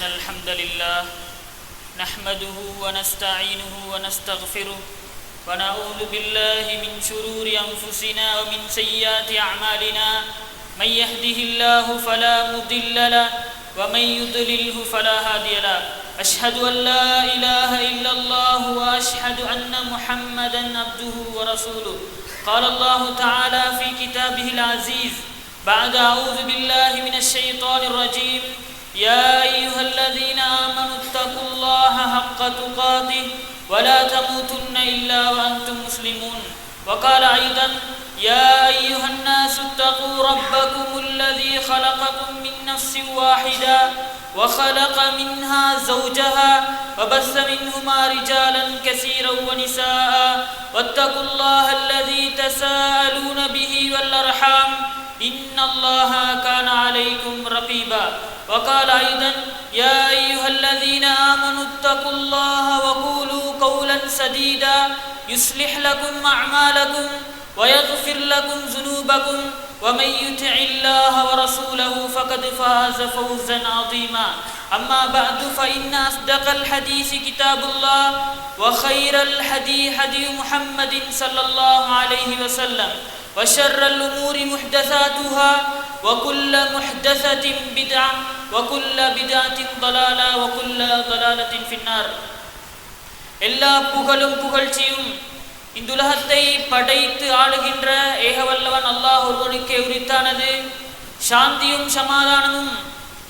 إن الحمد لله نحمده ونستعينه ونستغفره ونعوذ بالله من شرور أنفسنا ومن سيئات أعمالنا من يهده الله فلا مضل له ومن يضلله فلا هادي له أشهد أن لا إله إلا الله وأشهد أن محمدا عبده ورسوله قال الله تعالى في كتابه العزيز بعد أعوذ بالله من الشيطان الرجيم يا أيها الذين آمنوا اتقوا الله حق تقاته ولا تموتن إلا وأنتم مسلمون وقال أيضا يا أيها الناس اتقوا ربكم الذي خلقكم من نفس واحدة وخلق منها زوجها وبث منهما رجالا كثيرا ونساء واتقوا الله الذي تساءلون به والأرحام إن الله كان عليكم رقيبا وقال أيضا يا أيها الذين آمنوا اتقوا الله وقولوا قولا سديدا يصلح لكم أعمالكم ويغفر لكم ذنوبكم ومن يطع الله ورسوله فقد فاز فوزا عظيما أما بعد فإن أصدق الحديث كتاب الله وخير الهدي هدي محمد صلى الله عليه وسلم وشر الأمور محدثاتها وكل محدثة بدعة وكل بدعة ضلالة وكل ضلالة في النار எல்லா புகழும் புகழ்ச்சியும் இந்துலகத்தை படைத்து ஆளுகின்ற ஏகவல்லவன் அல்லாஹ் ஒருவனுக்கே உரித்தானது. சாந்தியும் சமாதானமும்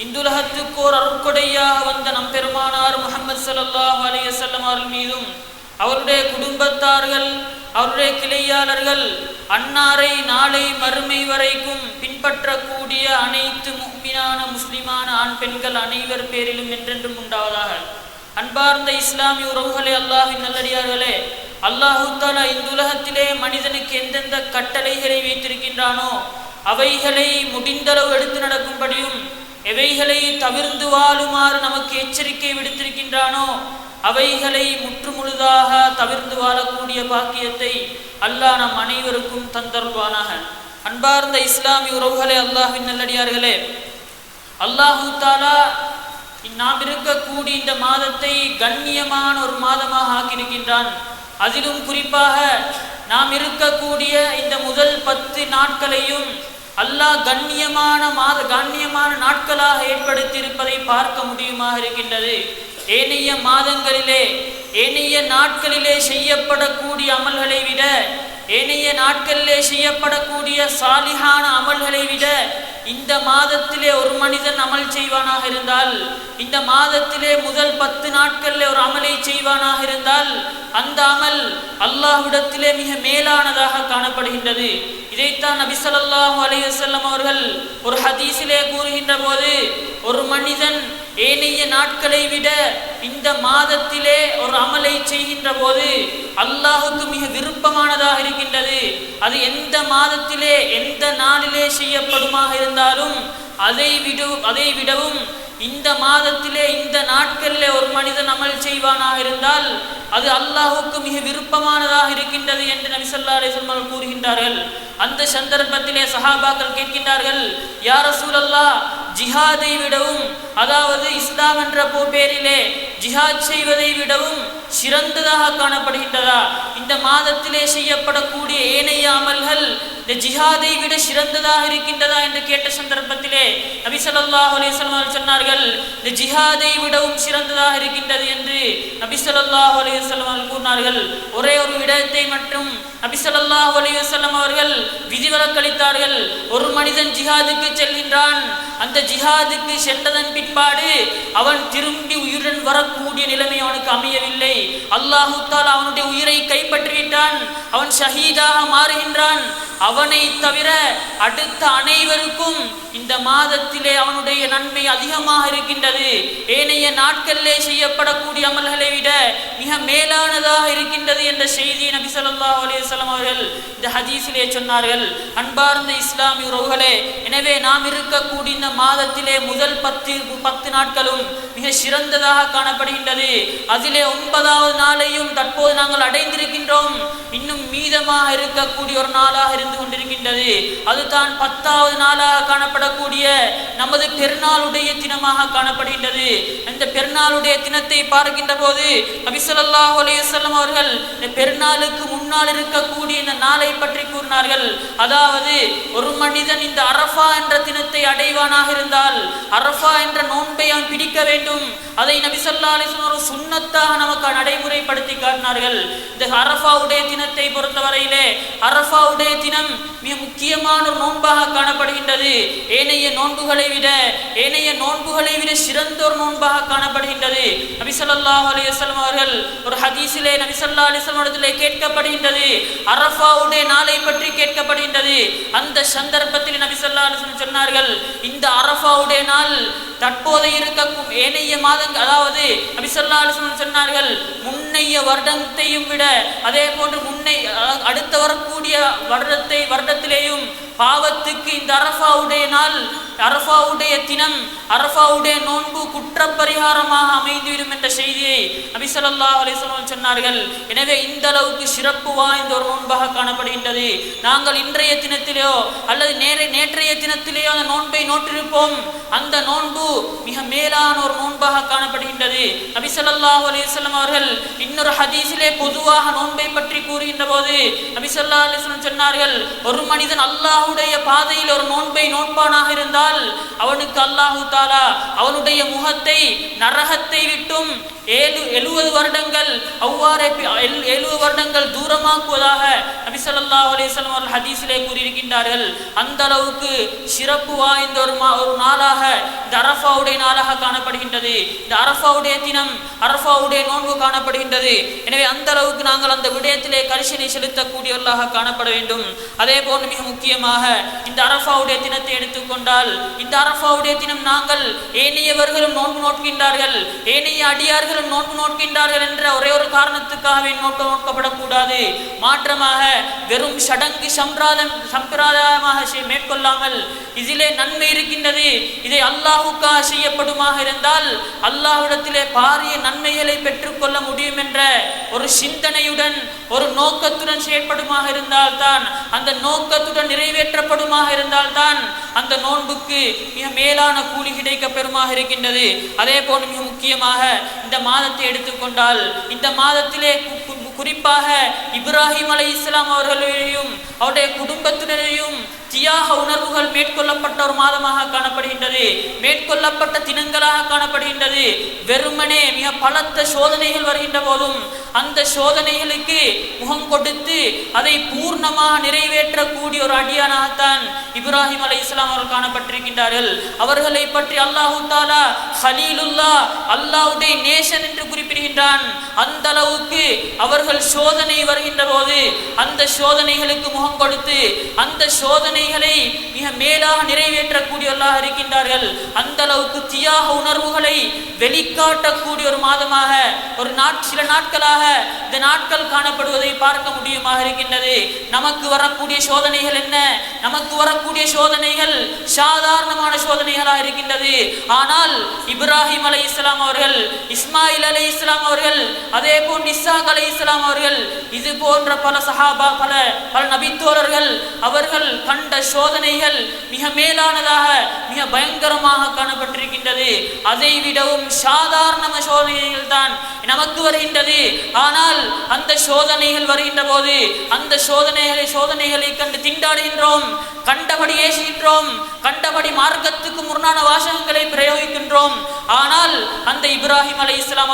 இந்துலகத்துக்கு ஓர் அருட்கொடையாக வந்த நம் பெருமானார் முஹம்மது ஸல்லல்லாஹு அலைஹி வஸல்லம் அவர்கள் மீதும் அவருடைய குடும்பத்தார்கள் அவருடைய கிளையாளர்கள் அன்னாரை நாளை மறுமை வரைக்கும் பின்பற்றக்கூடிய அனைத்து முஃமினான முஸ்லிமான ஆண் பெண்கள் அனைவர் பேரிலும் என்றென்றும் உண்டாவதாக. அன்பார்ந்த இஸ்லாமிய உறவுகளே, அல்லாஹ்வின் நல்லடியார்களே, அல்லாஹு தஆலா இந்த உலகத்திலே மனிதனுக்கு எந்தெந்த கட்டளைகளை வைத்திருக்கின்றானோ அவைகளை முடிந்தளவு எடுத்து நடக்கும்படியும் எவைகளை தவிர்ந்து வாழுமாறு நமக்கு எச்சரிக்கை விடுத்திருக்கின்றானோ அவைகளை முற்றுமுழுதாக தவிர்த்து வாழக்கூடிய பாக்கியத்தை அல்லாஹ் நம் அனைவருக்கும் தந்தருள்வானாக. அன்பார்ந்த இஸ்லாமிய உறவுகளே, அல்லாஹ்வின் நல்லடியார்களே, அல்லாஹு தஆலா நாம் இருக்கக்கூடிய இந்த மாதத்தை கண்ணியமான ஒரு மாதமாக ஆக்கியிருக்கின்றான். அதிலும் குறிப்பாக நாம் இருக்கக்கூடிய இந்த முதல் 10 நாட்களையும் அல்லாஹ் கண்ணியமான நாட்களாக ஏற்படுத்தி இருப்பதை பார்க்க முடியுமாக இருக்கின்றது. ஏனைய மாதங்களிலே ஏனைய நாட்களிலே செய்யப்படக்கூடிய அமல்களை விட ஏனைய நாட்களிலே செய்யப்படக்கூடிய சாலிஹான அமல்களை விட இந்த மாதத்திலே ஒரு மனிதன் அமல் செய்வானாக இருந்தால், இந்த மாதத்திலே முதல் 10 நாட்களிலே ஒரு அமலை செய்வானாக இருந்தால் அந்த அமல் அல்லாஹ்விடத்திலே மிக மேலானதாக காணப்படுகின்றது. இதைத்தான் நபி ஸல்லல்லாஹு அலைஹி வஸல்லம் அவர்கள் ஒரு ஹதீஸிலே கூறுகின்ற போது, ஒரு மனிதன் ஏனைய நாட்களை விட இந்த மாதத்திலே ஒரு அமலை செய்கின்ற போது அல்லாஹுக்கு மிக விருப்பமானதாக இருக்கின்றது. அது எந்த மாதத்திலே எந்த நாளிலே செய்யப்படுமாக இருந்தாலும் அதை விடவும் இந்த மாதத்திலே இந்த நாட்களிலே ஒரு மனிதன் அமல் செய்வானாக இருந்தால் அது அல்லாஹுக்கு மிக விருப்பமானதாக இருக்கின்றது என்று நபி ஸல்லல்லாஹு அலைஹி வஸல்லம் கூறுகின்றார்கள். அந்த சந்தர்ப்பத்திலே சஹாபாக்கள் கேட்கின்றார்கள், யா ரசூலல்லாஹ், ஜிஹாதை விடவும், அதாவது இஸ்லாம் என்ற பேரிலே ஜிஹாத் செய்வதை விடவும் சிறந்ததாக காணப்படுகின்றதா? இந்த மாதத்திலே செய்யப்படக்கூடிய ஏனைய அமல்கள் இந்த ஜிஹாதை விட சிறந்ததாக இருக்கின்றதா என்று கேட்ட சந்தர்ப்பத்திலே நபி ஸல்லல்லாஹு அலைஹி வஸல்லம் சொன்னார்கள், இந்த ஜிஹாதை விடவும் சிறந்ததாக இருக்கின்றது என்று நபி ஸல்லல்லாஹு அலைஹி வஸல்லம் கூறினார்கள். ஒரே ஒரு விடயத்தை மட்டும் நபி ஸல்லல்லாஹு அலைஹி வஸல்லம் அவர்கள் விதிவிலக்களித்தார்கள். ஒரு மனிதன் ஜிஹாதுக்கு செல்கின்றான், அந்த ஜிஹாதுக்கு சென்றதன் பிற்பாடு அவன் திரும்பி உயிருடன் வரக்கூடிய நிலைமை அவனுக்கு அமையவில்லை. அல்லாஹு தஆலா அவனுடைய உயிரை கைப்பற்றிவிட்டான், அவன் ஷஹீதாக மாறுகின்றான். அவனை தவிர அடுத்த அனைவருக்கும் இந்த மாதத்திலே அவனுடைய நன்மை அதிகமாக இருக்கின்றது. ஏனைய நாட்களிலே செய்யப்படக்கூடிய அமல்களை விட மிக மேலானதாக இருக்கின்றது என்ற செய்தியை நபி ஸல்லல்லாஹு அலைஹி வஸல்லம் அவர்கள் இந்த ஹதீஸிலே சொன்னார்கள். அன்பார்ந்த இஸ்லாமிய உறவுகளே, எனவே நாம் இருக்கக்கூடிய இந்த மாதத்திலே முதல் 10 நாட்களும் மிக சிறந்ததாக காணப்படுகின்றது. அதிலே 9வது நாளையும் தற்போது நாங்கள் அடைந்திருக்கின்றோம். இன்னும் மீதமாக இருக்கக்கூடிய ஒரு நாளாக இருந்து கொண்டிருக்கின்றது. அதுதான் 10வது நாளாக காணப்படக்கூடிய நமது பெருநாளுடைய தினமாக காணப்படுகின்றது. இந்த பெருநாளுடைய தினத்தை பார்க்கின்ற போது நபி ஸல்லல்லாஹு அலைஹி வஸல்லம் அவர்கள் இந்த பெருநாளுக்கு முன்னால் இருக்கக்கூடிய இந்த நாளை பற்றி கூறினார்கள். அதாவது ஒரு மனிதன் இந்த அரஃபா என்ற தினத்தை அடைவானாக இருந்தால் அரஃபா என்ற நோன்பை அவன் பிடிக்க வேண்டும். அதை நபி ஸல்லல்லாஹு அலைஹி வஸல்லம் ஒரு சுன்னத்தாக நமக்கு நடைமுறைப்படுத்தி காட்டினார்கள். இந்த அரஃபாவுடைய தினத்தை பொறுத்தவரையிலே அரஃபாவுடைய தினம் மிக முக்கியமான ஒரு நோன்பாக காணப்படுகின்றது. ஏனைய நோன்புகளை விட சிறந்த ஒரு நோன்பாக காணப்படுகின்றது. நபி ஸல்லல்லாஹு அலைஹி வஸல்லம் அவர்கள் ஒரு ஹதீஸிலே நபி ஸல்லல்லாஹு அலைஹி வஸல்லம் இடத்திலே கேட்கப்படுகின்றது, அரஃபாவுடைய நாளை பற்றி கேட்கப்படுகின்றது. அந்த சந்தர்ப்பத்தில் நபி ஸல்லல்லாஹு அலைஹி வஸல்லம் சொன்னார்கள், இந்த அரஃபாவுடைய நாள் தற்போது இருக்கக்கும் ஏனைய மாதங்கள், அதாவது நபி ஸல்லல்லாஹு அலைஹி வஸல்லம் சொன்னார்கள், முன்னைய வருடத்தையும் விட அதே போன்று அடுத்த வரக்கூடிய வருடத்திலேயும் பாவத்துக்கு இந்த அரஃபாவுடைய நாள், அரஃபாவுடைய தினம், அரஃபாவுடைய நோன்பு குற்ற பரிகாரமாக அமைந்துவிடும் என்ற செய்தியை நபி ஸல்லல்லாஹு அலைஹி வஸல்லம் சொன்னார்கள். எனவே இந்த அளவுக்கு சிறப்பு வாய்ந்த ஒரு நோன்பாக காணப்படுகின்றது. நாங்கள் இன்றைய தினத்திலேயோ அல்லது நேற்றைய தினத்திலேயோ அந்த நோன்பை நோற்றிருப்போம். அந்த நோன்பு மிக மேலான ஒரு நோன்பாக காணப்படுகின்றது. நபி ஸல்லல்லாஹு அலைஹி வஸல்லம் அவர்கள் இன்னொரு ஹதீஸிலே பொதுவாக நோன்பை பற்றி கூறுகின்ற போது நபி ஸல்லல்லாஹு அலைஹி வஸல்லம் சொன்னார்கள், ஒரு மனிதன் அல்லாஹ்வுடைய பாதையில் ஒரு நோன்பை நோட்பானாக இருந்தால் அவனுக்கு அல்லாஹு தஆலா அவனுடைய முகத்தை நரகத்தை விட்டும் 70 வருடங்கள் அவ்வாறே 70 வருடங்கள் தூரமாக்குவதாக நபி ஸல்லல்லாஹு அலைஹி வஸல்லம் அவர்கள் ஹதீஸிலே கூறியிருக்கின்றார்கள். அந்த அளவுக்கு சிறப்பு வாய்ந்த ஒரு நாளாக இந்த அரஃபாவுடைய நாளாக காணப்படுகின்றது. இந்த அரஃபாவுடைய தினம், அரஃபாவுடைய நோன்பு காணப்படுகின்றது. எனவே அந்த அளவுக்கு நாங்கள் அந்த விடயத்திலே கரிசனை செலுத்தக்கூடியவர்களாக காணப்பட வேண்டும். அதே போன்று மிக முக்கியமாக இந்த அரஃபாவுடைய தினத்தை எடுத்துக்கொண்டால், இந்த அரஃபாவுடைய தினம் நாங்கள் ஏனையவர்களும் நோன்பு நோட்கின்றார்கள், ஏனைய அடியார்கள் நோன்பு நோட்கின்றார்கள் என்ற ஒரே ஒரு காரணத்துக்காகவே நோக்கப்படக்கூடாது. மாற்றமாக வெறும் சடங்கு சம்பிரதாயமாக மேற்கொள்ளாமல் இதிலே நன்மை இருக்கின்றது, இதை அல்லாஹுக்காக செய்யப்படுமாக இருந்தால் அல்லாஹ்விடத்திலே பாரிய நன்மைகளை பெற்றுக்கொள்ள முடியும் என்ற ஒரு சிந்தனையுடன் ஒரு நோக்கத்துடன் செயற்படுமாக இருந்தால்தான், அந்த நோக்கத்துடன் நிறைவேற்றப்படுமாக இருந்தால்தான் அந்த நோன்புக்கு மிக மேலான கூலி கிடைக்க பெறுமாக இருக்கின்றது. அதே போன்று மிக முக்கியமாக இந்த மாதத்தை எடுத்துக்கொண்டால், இந்த மாதத்திலே குறிப்பாக இப்ராஹிம் அலைஹிஸ்ஸலாம் அவர்களையும் அவருடைய குடும்பத்தினரையும் தியாக உணர்வுகள் மேற்கொள்ளப்பட்ட ஒரு மாதமாக காணப்படுகின்றது, மேற்கொள்ளப்பட்ட தினங்களாக காணப்படுகின்றது. வெறுமனே மிக பலத்த சோதனைகள் வருகின்ற போதும் அந்த சோதனைகளுக்கு முகம் கொடுத்து அதை பூர்ணமாக நிறைவேற்றக்கூடிய ஒரு அடியானாகத்தான் இப்ராஹிம் அலைஹிஸ்ஸலாம் அவர்கள் காணப்பட்டிருக்கின்றார்கள். அவர்களை பற்றி அல்லாஹு தஆலா ஹலீலுல்லா, அல்லாஹ்வுடைய நேசன் என்று குறிப்பிடுகின்றான். அந்த அளவுக்கு அவர்கள் சோதனை வருகின்ற போது அந்த சோதனைகளுக்கு முகம் கொடுத்து அந்த சோதனைகளை மிக மேலாக நிறைவேற்றக்கூடியவர்களாக இருக்கின்றார்கள். அந்த அளவுக்கு தியாக உணர்வுகளை வெளிக்காட்டக்கூடிய ஒரு மாதமாக சில நாட்களாக இந்த நாட்கள் காணப்படுவதை பார்க்க முடியுமாக இருக்கின்றது. நமக்கு வரக்கூடிய சோதனைகள் என்ன? நமக்கு வரக்கூடிய சோதனைகள் சாதாரணமான சோதனைகளாக இருக்கின்றது. ஆனால் இப்ராஹிம் அலைஹிஸ்ஸலாம் அவர்கள், இஸ்மாயில் அலைஹிஸ்ஸலாம் அவர்கள், அதே போன்று இஸ்ஹாக் அலைஹிஸ்ஸலாம் அவர்கள், இது போன்ற பல சஹாபா, பல நபித்தோழர்கள் அவர்கள் கண்ட சோதனைகள் மிக மேலானதாக, மிக பயங்கரமாக காணப்பட்டிருக்கின்றது. அதை விடவும் சாதாரண சோதனைகள் தான் நமக்கு வருகின்றது. ஆனால் அந்த சோதனைகள் வருகின்ற போது அந்த சோதனைகளை கண்டு திண்டாடுகின்றோம், கண்டபடி ஏசுகின்றோம், கண்டபடி மார்க்கத்துக்கு முரணான வாசகங்களை பிரயோகிக்கின்றோம். ஆனால் அந்த இப்ராஹிம் அலைஹிஸ்ஸலாம்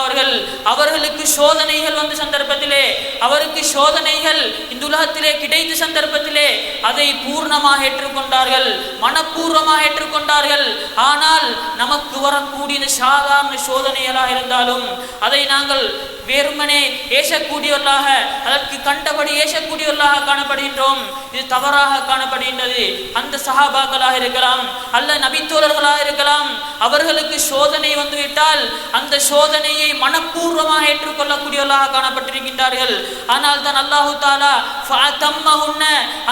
அவர்களுக்கு சோதனைகள் வந்த சந்தர்ப்பத்திலே, அவருக்கு சோதனைகள் இந்த உலகத்திலே கிடைத்த சந்தர்ப்பத்திலே அதை பூர்ணமாக ஏற்றுக்கொண்டார்கள், மனப்பூர்வமாக ஏற்றுக்கொண்டார்கள். ஆனால் நமக்கு வரக்கூடிய சாதாரண சோதனைகளாக இருந்தாலும் அதை நாங்கள் வெறுமனே ஏசக்கூடியவர்களாக, அதற்கு கண்டபடி ஏசக்கூடியவர்களாக காணப்படுகின்றோம். இது தவறாக காணப்படுகின்றது. அந்த சஹாபாக்களாக இருக்கலாம், அல்ல நபித்தோழர்களாக இருக்கலாம், அவர்களுக்கு சோதனை வந்துவிட்டால் அந்த சோதனையை மனப்பூர்வமாக ஏற்றுக்கொள்ளக்கூடியவர்களாக காணப்பட்டிருக்கின்றார்கள். ஆனால் தான் அல்லாஹு தஆலா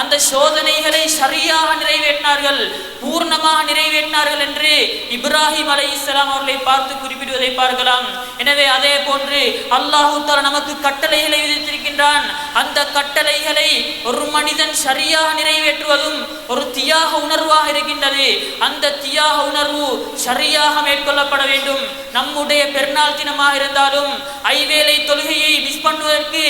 அந்த சோதனைகளை சரியாக நிறைவேற்றினார்கள், பூர்ணமாக நிறைவேற்றினார்கள் என்று இப்ராஹிம் அலைஹிஸ்ஸலாம் அவர்களை பார்த்து குறிப்பிடுவதை பார்க்கலாம். எனவே அதே போன்று அல்லாஹ் தஆலா நமக்கு கட்டளைகளை விதித்திருக்கின்றான். அந்த கட்டளைகளை ஒரு மனிதன் சரியாக நிறைவேற்றுவதும் ஒரு தியாக உணர்வாக இருக்கின்றது. அந்த தியாக உணர்வு சரியாக மேற்கொள்ளப்பட வேண்டும். நம்முடைய பெருநாள் தினமாக இருந்தாலும் ஐவேளை தொழுகையை மிஸ் பண்ணுவதற்கு,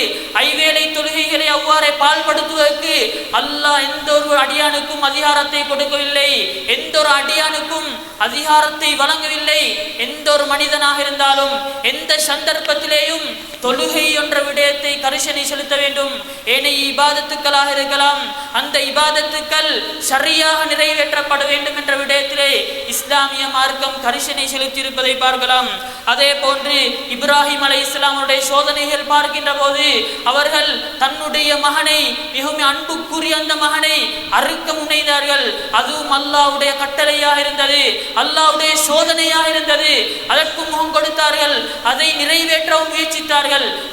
ஐவேளை தொழுகைகளை அவ்வாறே பால்படுத்துவதற்கு அல்லாஹ் எந்த ஒரு அடியானுக்கும் அதிகாரத்தை கொடுக்கவில்லை, எந்த ஒரு அடியானுக்கும் அதிகாரத்தை வழங்கவில்லை. எந்த ஒரு மனிதனாக இருந்தாலும் எந்த சந்தர்ப்பத்திலேயும் தொழுகை என்ற விடயத்தை கரிசனை செலுத்த வேண்டும். ஏனைய இபாதத்துக்களாக இருக்கலாம், அந்த இபாதத்துக்கள் சரியாக நிறைவேற்றப்பட வேண்டும் என்ற விடயத்திலே இஸ்லாமிய மார்க்கம் கரிசனை செலுத்தி இருப்பதை பார்க்கலாம். அதே போன்று இப்ராஹிம் அலைஹிஸ்ஸலாமுடைய சோதனைகள் பார்க்கின்ற போது அவர்கள் தன்னுடைய மகனை, மிகவும் அன்புக்குரிய அந்த மகனை அறுக்க முனைந்தார்கள். அதுவும் அல்லாஹ்வுடைய கட்டளையாக இருந்தது, அல்லாஹ்வுடைய சோதனையாக இருந்தது. அதற்கு முகம் கொடுத்தார்கள், அதை நிறைவேற்றவும் முயற்சித்தார்கள்.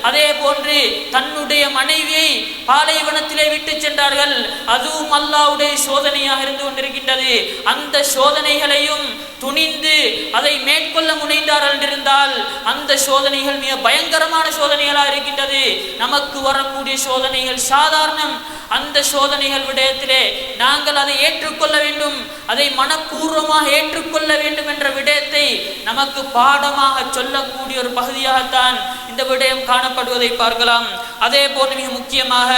அதே போன்று தன்னுடைய மனைவியை பாலைவனத்திலே விட்டு சென்றார்கள். அதுவும் அல்லாஹ்வுடைய சோதனையாக இருந்து கொண்டிருக்கின்றது. அந்த சோதனைகளையும் துணிந்து அதை மேற்கொள்ள முனைந்தார்கள் என்றிருந்தால் அந்த சோதனைகள் மிக பயங்கரமான சோதனைகளாக இருக்கின்றது. நமக்கு வரக்கூடிய சோதனைகள் சாதாரணம். அந்த சோதனைகள் விடயத்திலே நாங்கள் அதை ஏற்றுக்கொள்ள வேண்டும், அதை மனப்பூர்வமாக ஏற்றுக்கொள்ள வேண்டும் என்ற விடயத்தை நமக்கு பாடமாக சொல்லக்கூடிய ஒரு பகுதியாகத்தான் இந்த விடயம் காணப்படுவதை பார்க்கலாம். அதே போன்று மிக முக்கியமாக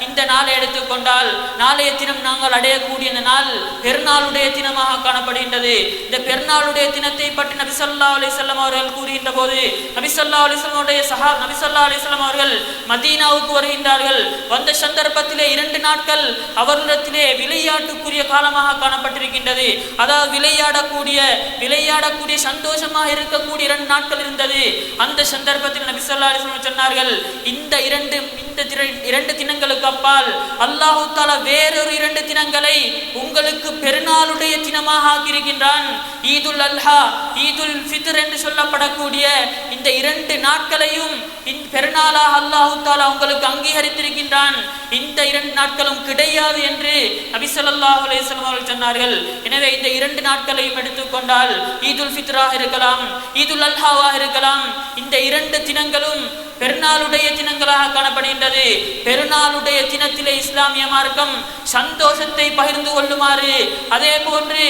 இந்த நாளை எடுத்துக்கொண்டால் நாளைய தினம் நாங்கள் அடையக்கூடிய இந்த நாள் பெருநாளுடைய தினமாக காணப்படுகின்றது. இந்த பெருநாளுடைய தினத்தை பற்றி நபி ஸல்லல்லாஹு அலைஹி வஸல்லம் அவர்கள் கூறுகின்ற போது, நபி ஸல்லல்லாஹு அலைஹி வஸல்லம் நபி ஸல்லல்லாஹு அலைஹி வஸல்லம் அவர்கள் மதீனாவுக்கு வருகின்றார்கள். வந்த சந்தர்ப்பத்திலே 2 நாட்கள் அவர்களிடத்திலே விளையாட்டுக்குரிய காலமாக காணப்பட்டிருக்கின்றது. அதாவது விளையாடக்கூடிய சந்தோஷமாக இருக்கக்கூடிய 2 நாட்கள் இருந்தது. அந்த சந்தர்ப்பத்தில் நபி ஸல்லல்லாஹு அலைஹி வஸல்லம் சொன்னார்கள், இந்த இரண்டு தினங்களுக்கு அப்பால் அல்லாஹ் தஆலா வேறொரு 2 தினங்களை உங்களுக்கு பெருநாளுடைய தினமாக ஆக்கியிருக்கின்றான். ஈதுல் அல்ஹா, ஈதுல் ஃபித்ர் என்று சொல்லப்படக்கூடிய இந்த 2 நாட்களையும் பெருநாளாக அல்லாஹ் தஆலா உங்களுக்கு அங்கீகரித்திருக்கின்றான். இந்த 2 நாட்களும் கிடையாது என்று நபி ஸல்லல்லாஹு அலைஹி வஸல்லம் அவர்கள் சொன்னார்கள். எனவே இந்த 2 நாட்களையும் எடுத்துக்கொண்டால் ஈதுல் ஃபித்ராக இருக்கலாம், ஈதுல் அல்ஹாவாக இருக்கலாம், இந்த 2 தினங்களும் பெருநாளுடைய தினங்களாக காணப்படுகின்றது. பெருநாளுடைய தினத்திலே இஸ்லாமிய மார்க்கம் சந்தோஷத்தை பகிர்ந்து கொள்ளுமாறு, அதே போன்று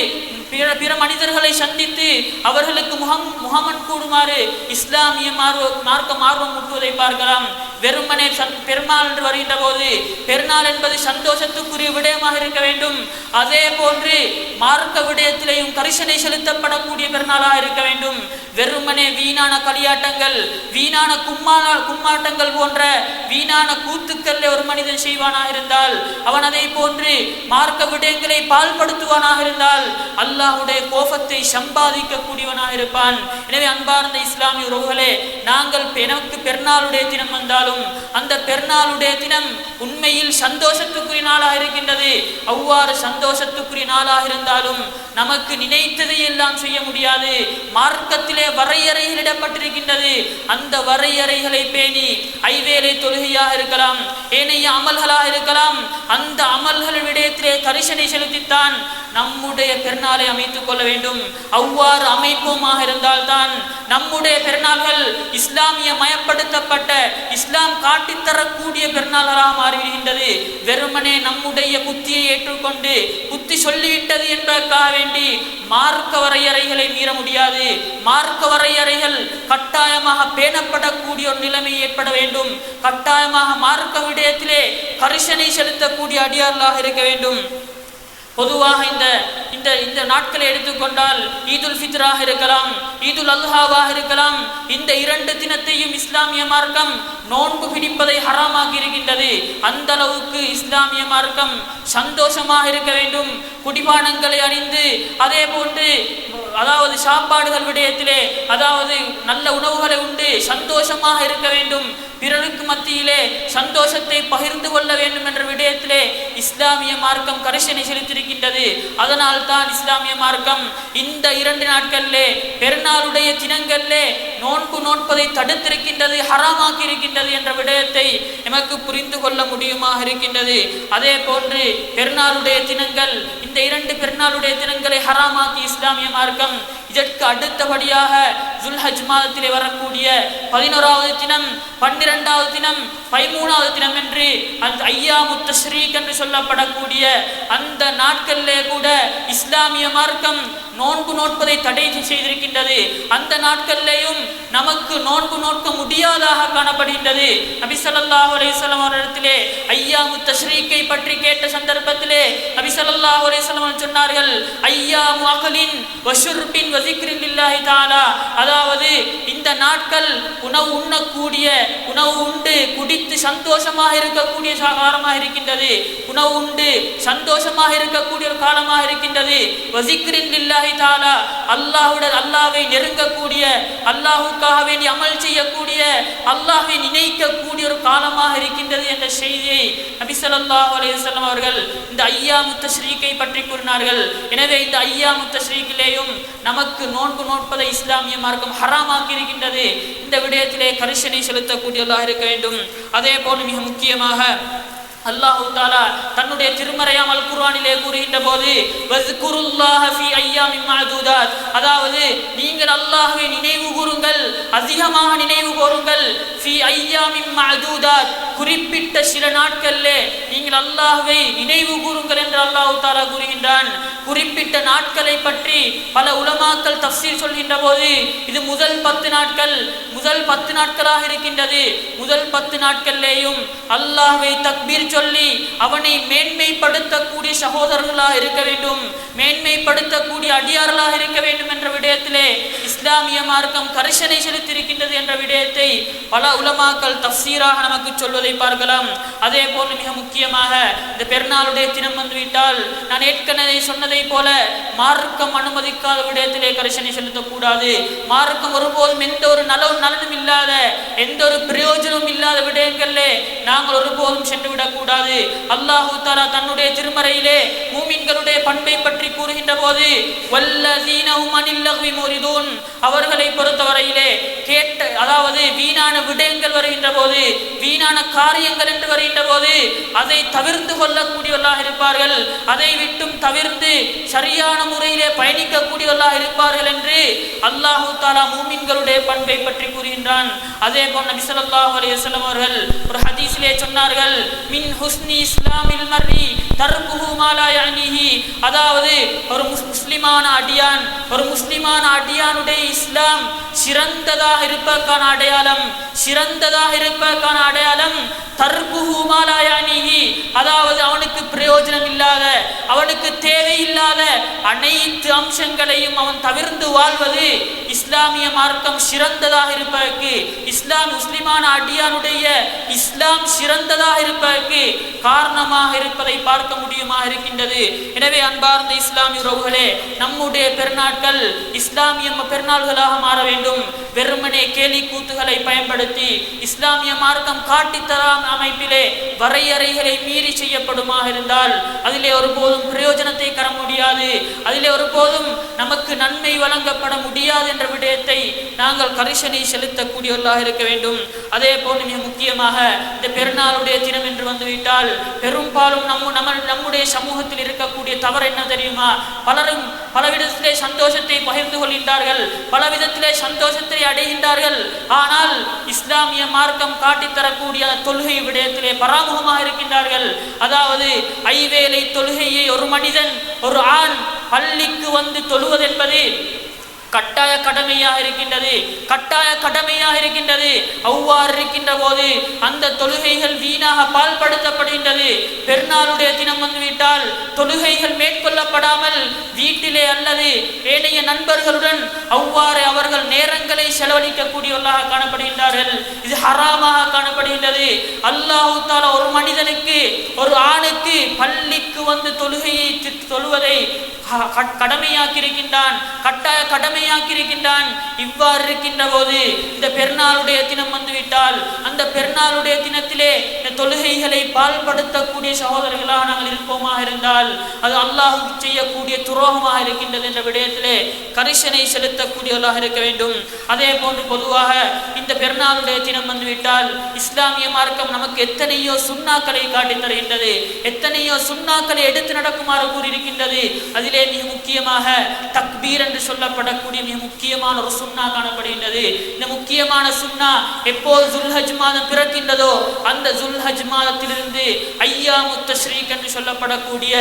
பிற மனிதர்களை சந்தித்து அவர்களுக்கு முகமன் கூடுமாறு இஸ்லாமிய மார்க்கம் ஆர்வம் ஊட்டுவதை பார்க்கலாம். வெறுமனே பெருநாள் என்று வருகின்ற போது பெருநாள் என்பது சந்தோஷத்துக்குரிய விடயமாக இருக்க வேண்டும். அதே போன்று மார்க்க விடயத்திலேயும் கரிசனை செலுத்தப்படக்கூடிய பெருநாளாக இருக்க வேண்டும். வெறுமனே வீணான களியாட்டங்கள், வீணான கும்மாட்டங்கள் போன்ற வீணான கூத்துக்கள் ஒரு மனிதன் செய்வானாக இருந்தால், அவன் அதை போன்று மார்க்க விடயங்களை பால்படுத்துவானாக இருந்தால் அல்லாஹ்வுடைய கோபத்தை சம்பாதிக்க கூடியவனாக இருப்பான். எனவே அன்பார்ந்த இஸ்லாமிய உறவுகளே, நாங்கள் எனக்கு பெருநாளுடைய தினம் வந்தாலும் அந்த பெருநாளுடைய தினம் உண்மையில் சந்தோஷத்துக்குரிய நாளாக இருக்கின்றது. அவ்வாறு சந்தோஷத்துக்குரிய நாளாக இருந்தாலும் நமக்கு நினைத்ததை எல்லாம் செய்ய முடியாது. மார்க்கத்திலே வரையறைகள் இடப்பட்டிருக்கின்றது. அந்த வரையறைகளை பேணி ஐவேளை தொழுகையாக இருக்கலாம், ஏனைய அமல்களாக இருக்கலாம், அந்த அமல்கள் விடயத்திலே கரிசனை செலுத்தித்தான் நம்முடைய பெருநாளை அமைத்துக் கொள்ள வேண்டும். அவ்வாறு அமைப்போமாக இருந்தால்தான் நம்முடைய பெருநாள்கள் இஸ்லாமிய மயப்படுத்தப்பட்ட, இஸ்லாம் காட்டித்தரக்கூடிய பெருநாள்களாக மாறிவிடுகின்றது. வெறுமனே நம்முடைய புத்தியை ஏற்றுக்கொண்டு புத்தி சொல்லிவிட்டது என்பதற்காக வேண்டி மார்க்க வரையறைகளை மீற முடியாது. மார்க்க வரையறைகள் கட்டாயமாக பேணப்படக்கூடிய ஒரு நிலைமை ஏற்பட வேண்டும். கட்டாயமாக மார்க்க விடயத்திலே கரிசனை செலுத்தக்கூடிய அடியார்களாக இருக்க வேண்டும். பொதுவாக இந்த நாட்களை எடுத்துக்கொண்டால் ஈதுல் ஃபித்ராக இருக்கலாம், ஈதுல் அல்ஹாவாக இருக்கலாம். இந்த 2 தினத்தையும் இஸ்லாமிய மார்க்கம் நோன்பு பிடிப்பதை ஹராமாக்கி இருக்கின்றது. அந்த அளவுக்கு இஸ்லாமிய மார்க்கம் சந்தோஷமாக இருக்க வேண்டும். குடிபானங்களை அணிந்து, அதே போன்று அதாவது சாப்பாடுகள் விடயத்திலே, அதாவது நல்ல உணவுகளை உண்டு சந்தோஷமாக இருக்க வேண்டும். பிறருக்கு மத்தியிலே சந்தோஷத்தை பகிர்ந்து கொள்ள வேண்டும் என்ற விடயத்திலே இஸ்லாமிய மார்க்கம் கரிசனை செலுத்தியிருக்கின்றது. அதனால் தான் இஸ்லாமிய மார்க்கம் இந்த 2 நாட்களிலே பெருநாளுடைய தினங்களிலே நோன்பு நோட்பதை தடுத்திருக்கின்றது, ஹராமாக்கி இருக்கின்றது என்ற விடயத்தை எமக்கு புரிந்து கொள்ள முடியுமாக இருக்கின்றது. அதே போன்று பெருநாளுடைய தினங்கள், இந்த 2 பெருநாளுடைய தினங்களை ஹராமாக்கி இஸ்லாமிய மார்க்கம் இதற்கு அடுத்தபடியாக ஜுல்ஹஜ் மாதத்திலே வரக்கூடிய 11வது தினம், 12வது தினம், 13வது தினம் என்று அந்த ஐயாமுத் தஷ்ரீக் என்று சொல்லப்படக்கூடிய அந்த நாட்களிலே கூட இஸ்லாமிய மார்க்கம் நோன்பு நோட்பதை தடை செய்திருக்கின்றது. அந்த நாட்களிலேயும் நமக்கு நோன்பு நோட்க முடியாதாக காணப்படுகின்றது. நபி ஸல்லல்லாஹு அலைஹி வஸல்லம் அவர்களிடத்திலே ஐயாமுத் தஷ்ரீக்கை பற்றி கேட்ட சந்தர்ப்பத்திலே நபி ஸல்லல்லாஹு அலைஹி வஸல்லம் சொன்னார்கள், ஐயாமு அக்லின் வ ஷுர்பின் வ ஸிக்ரின் லில்லாஹி தஆலா, அதாவது இந்த நாட்கள் உணவு உண்ணக்கூடிய, உணவு உண்டு குடித்து சந்தோஷமாக இருக்கக்கூடிய காலமாக இருக்கின்றது. உணவு உண்டு சந்தோஷமாக இருக்கக்கூடிய ஒரு காலமாக இருக்கின்றது. வ ஸிக்ரின் லில்லாஹி தஆலா, அல்லாஹ்வை நெருங்கக்கூடிய, அல்லாஹ்வுக்காக வேண்டி அமல் செய்யக்கூடிய, அல்லாஹ்வை நினைக்கக்கூடிய ஒரு காலமாக இருக்கின்றது என்ற செய்தியை நபி ஸல்லல்லாஹு அலைஹி வஸல்லம் அவர்கள் இந்த ஐயாமுத் தஷ்ரீக்கை பற்றி கூறினார்கள். எனவே இந்த ஐயாமுத் தஷ்ரீக்கிலேயும் நமக்கு நோன்பு நோட்பதை இஸ்லாமிய மார்க்கம் ஹராமாக்கி இருக்கின்றது. இந்த விடயத்திலே கரிசனை செலுத்தக்கூடியவர்களாக இருக்க வேண்டும். அதே போல் மிக முக்கியமாக அல்லாஹு தஆலா தன்னுடைய திருமறையாம் அல் குர்ஆனிலே கூறுகின்ற போது வஸ்குருல்லாஹ ஃபீ ஐயாமின் மஅதூதாத், அதாவது நீங்கள் அல்லாஹ்வை நினைவு கூறுங்கள், அதிகமாக நினைவு கூறுங்கள். ஃபீ ஐயாமின் மஅதூதாத், குறிப்பிட்ட சில நாட்களிலே நீங்கள் அல்லாஹ்வை நினைவு கூறுங்கள் என்று அல்லாஹு தஆலா கூறுகின்றான். குறிப்பிட்ட நாட்களை பற்றி பல உலமாக்கள் தஃப்சீர் சொல்கின்ற போது இது முதல் 10 நாட்கள், முதல் 10 நாட்களாக இருக்கின்றது. முதல் 10 நாட்களிலேயும் அல்லாஹ்வை தக்பீர் சொல்லி அவனை மேன்மைப்படுத்தக்கூடிய சகோதரர்களாக இருக்க வேண்டும், மேன்மைப்படுத்தக்கூடிய அடியார்களாக இருக்க வேண்டும் என்ற விடயத்திலே இஸ்லாமிய மார்க்கம் கரிசனை செலுத்தியிருக்கின்றது என்ற விடயத்தை பல உலமாக்கள் தஃப்சீராக நமக்கு சொல்வதை பார்க்கலாம். அதே போல் மிக முக்கியமாக இந்த பெருநாளுடைய தினம் வந்துவிட்டால் நான் ஏற்கனவே சொன்னதை போல மார்க்கம் அனுமதிக்காத விடயத்திலே கரிசனை செலுத்தக்கூடாது. மார்க்கம் ஒருபோதும் எந்த ஒரு நலனும் இல்லாத, எந்த ஒரு பிரயோஜனமும் இல்லாத விடயங்களிலே நாங்கள் ஒருபோதும் சென்றுவிடக்கூடாது. அல்லாஹு தஆலா தன்னுடைய திருமறையிலே மூமின்களுடைய பண்பை பற்றி கூறுகின்ற போது வல்லதீன ஹும் அனில் லஹ்வி முரிதூன், அவர்களை பொறுத்தவரையிலே கேட்ட, அதாவது வீணான விடயங்கள் வருகின்ற போது, வீணான காரியங்கள் என்று வருகின்ற போது அதை தவிர்த்து கொள்ளக்கூடியவர்களாக இருப்பார்கள், அதை விட்டும் தவிர்த்து சரியான முறையிலே பயணிக்கக்கூடியவர்களாக இருப்பார்கள் என்று அல்லாஹு தஆலா மூமின்களுடைய பண்பை பற்றி கூறுகின்றான். அதே போல் நபி ஸல்லல்லாஹு அலைஹி வஸல்லம் அவர்கள் ஒரு ஹதீஸிலே சொன்னார்கள், மின் ஹுஸ்னி இஸ்லாமில் மர்ரி தர்குஹு மா லா யஅனிஹி, அதாவது ஒரு முஸ்லிமான அடியான், ஒரு முஸ்லிமான அடியானுடைய இஸ்லாம் சிறந்ததாக இருப்பதற்கான அடையாளம், சிறந்ததாக இருப்பதற்கான அடையாளம் தர்குஹு மா லா யஅனிஹி, அதாவது அவனுக்கு பிரயோஜனம் இல்லாத, அவனுக்கு தேவையில்லாத அனைத்து அம்சங்களையும் அவன் தவிர்த்து வாழ்வது இஸ்லாமிய மார்க்கம் சிறந்ததாக இருப்பதற்கு, இஸ்லாம் முஸ்லிமான அடியானுடைய இஸ்லாம் சிறந்ததாக இருப்பதற்கு காரணமாக இருப்பதை பார்க்க முடியுமாக இருக்கின்றது. எனவே அன்பார்ந்த இஸ்லாமிய உறவுகளே, நம்முடைய பெருநாட்கள் இஸ்லாமிய பெருநாள்களாக மாற வேண்டும். வெறுமனே கேலி கூத்துகளை பயன்படுத்தி இஸ்லாமிய மார்க்கம் காட்டித்தராம் அமைப்பிலே வரையறைகளை மீறி செய்யப்படுமாக இருந்தால் அதிலே ஒருபோதும் பிரயோஜனத்தை தர முடியாது, அதிலே ஒருபோதும் நமக்கு நன்மை வழங்கப்பட முடியாது என்ற விடயத்தை நாங்கள் கரிசனை செலுத்தக்கூடியவர்களாக இருக்க வேண்டும். அதே போல் மிக முக்கியமாக இந்த பெருநாளுடைய தினம் என்று வந்துவிட்டால் பெரும்பாலும் நம்முடைய சமூகத்தில் இருக்கக்கூடிய தவறு என்ன தெரியுமா? பலரும் பலவிதத்திலே சந்தோஷத்தை பகிர்ந்து கொள்கின்றார்கள், பல விதத்திலே சந்தோஷத்தை அடைகின்றார்கள். ஆனால் இஸ்லாமிய மார்க்கம் காட்டித்தரக்கூடிய தொழுகை விடயத்திலே பராமுகமாக இருக்கின்றார்கள். அதாவது ஐவேளை தொழுகையை ஒரு மனிதன், ஒரு ஆண் பள்ளிக்கு வந்து தொழுவதென்பது கட்டாய கடமையாக இருக்கின்றது, கட்டாய கடமையாக இருக்கின்றது. அவ்வாறு இருக்கின்ற போது அந்த தொழுகைகள் வீணாக பால்படுத்தப்படுகின்றது. பெருநாளுடைய தினம் வந்துவிட்டால் தொழுகைகள் மேற்கொள்ளப்படாமல் வீட்டிலே அல்லது ஏனைய நண்பர்களுடன் அவ்வாறு அவர்கள் நேரங்களை செலவழிக்கக்கூடியவர்களாக காணப்படுகின்றார்கள். இது ஹராமாக காணப்படுகின்றது. அல்லாஹ் தஆலா ஒரு மனிதனுக்கு, ஒரு ஆணுக்கு பள்ளிக்கு வந்து தொழுகையை தொழுவதை கடமையாக்கி இருக்கின்றான், கட்டாய கடமை கடமையாக்கி இருக்கின்றான். இவ்வாறு இருக்கின்ற போது இந்த பெருநாளுடைய தினம் வந்துவிட்டால் அந்த பெருநாளுடைய தினத்திலே இந்த தொழுகைகளை பால்படுத்தக்கூடிய சகோதரர்களாக நாங்கள் இருப்போமாக இருந்தால் அது அல்லாஹ்வுக்கு செய்யக்கூடிய துரோகமாக இருக்கின்றது என்ற விடயத்திலே கரிசனை செலுத்தக்கூடியவர்களாக இருக்க வேண்டும். அதே போன்று பொதுவாக இந்த பெருநாளுடைய தினம் வந்துவிட்டால் இஸ்லாமிய மார்க்கம் நமக்கு எத்தனையோ சுன்னாக்களை காட்டி தருகின்றது, எத்தனையோ சுன்னாக்களை எடுத்து நடக்குமாறு கூறியிருக்கின்றது. அதிலே மிக முக்கியமாக தக்பீர் என்று சொல்லப்படக்கூடிய மிக முக்கியமான ஒரு சுன்னா காணப்படுகின்றது. இந்த முக்கியமான சுன்னா எப்போது ஜுல்ஹஜ் மாதம் பிறக்கின்றதோ அந்த ஜுல்ஹஜ் மாதத்திலிருந்து ஐயாமுத் தஷ்ரீக் என்று சொல்லப்படக்கூடிய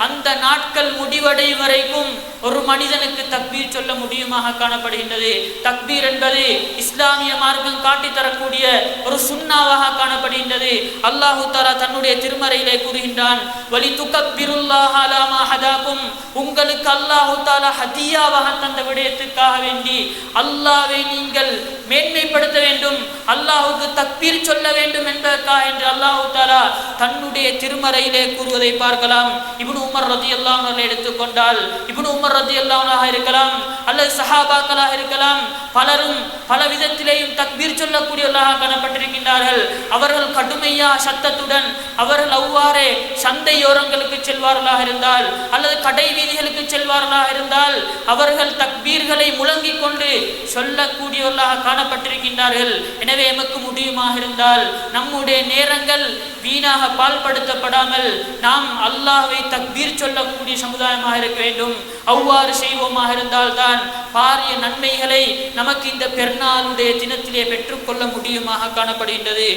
அந்த நாட்கள் முடிவடை வரைக்கும் ஒரு மனிதனுக்கு தக்பீர் சொல்ல முடியுமாக காணப்படுகின்றது. தக்பீர் என்பது இஸ்லாமிய மார்க்கம் காட்டி தரக்கூடிய ஒரு சுன்னாவாக காணப்படுகின்றது. அல்லாஹு தஆலா தன்னுடைய திருமறையிலே கூறுகின்றான், வலி துகப்பிருல்லாஹ அலா மா ஹதாக்கும், உங்களுக்கு அல்லாஹு தஆலா ஹதியாவாக தந்த விடயத்துக்காக வேண்டி அல்லாஹ்வை நீங்கள் மேன்மைப்படுத்த வேண்டும், அல்லாஹ்வுக்கு தக்பீர் சொல்ல வேண்டும் என்பதற்காக என்று அல்லாஹு தஆலா தன்னுடைய திருமறையிலே கூறுவதை பார்க்கலாம். இப்னு உமர் ரலியல்லாஹு அன்ஹு எடுத்துக்கொண்டால் இப்னு உமர் ரலியல்லாஹு அன்ஹு இருக்கலாம் அல்லது சஹாபாக்களாக இருக்கலாம், பலரும் பல விதத்திலேயும் தக்பீர் சொல்லக்கூடியவர்களாக காணப்பட்டிருக்கின்றார்கள். அவர்கள் கடுமையா சத்தத்துடன் அவர்கள் அவ்வாறே சந்தையோரங்களுக்கு செல்வார்களாக இருந்தால் அல்லது கடை வீதிகளுக்கு செல்வார்களாக இருந்தால் அவர்கள் தக்பீர்களை முழங்கிக் கொண்டு சொல்லக்கூடியவர்களாக காணப்பட்டிருக்கின்றார்கள். எனவே எமக்கு முடியுமாக இருந்தால் நம்முடைய நேரங்கள் வீணாக பால்படுத்தப்படாமல் நாம் அல்லாஹ்வை தக்பீர் சொல்லக்கூடிய சமுதாயமாக இருக்க வேண்டும். அவ்வாறு செய்வோமாக இருந்தால் தான் பாரிய நன்மைகளை நமக்கு இந்த பெருநாளுடைய தினத்திலே பெற்றுக்கொள்ள முடியுமாக காணப்படுகின்றது.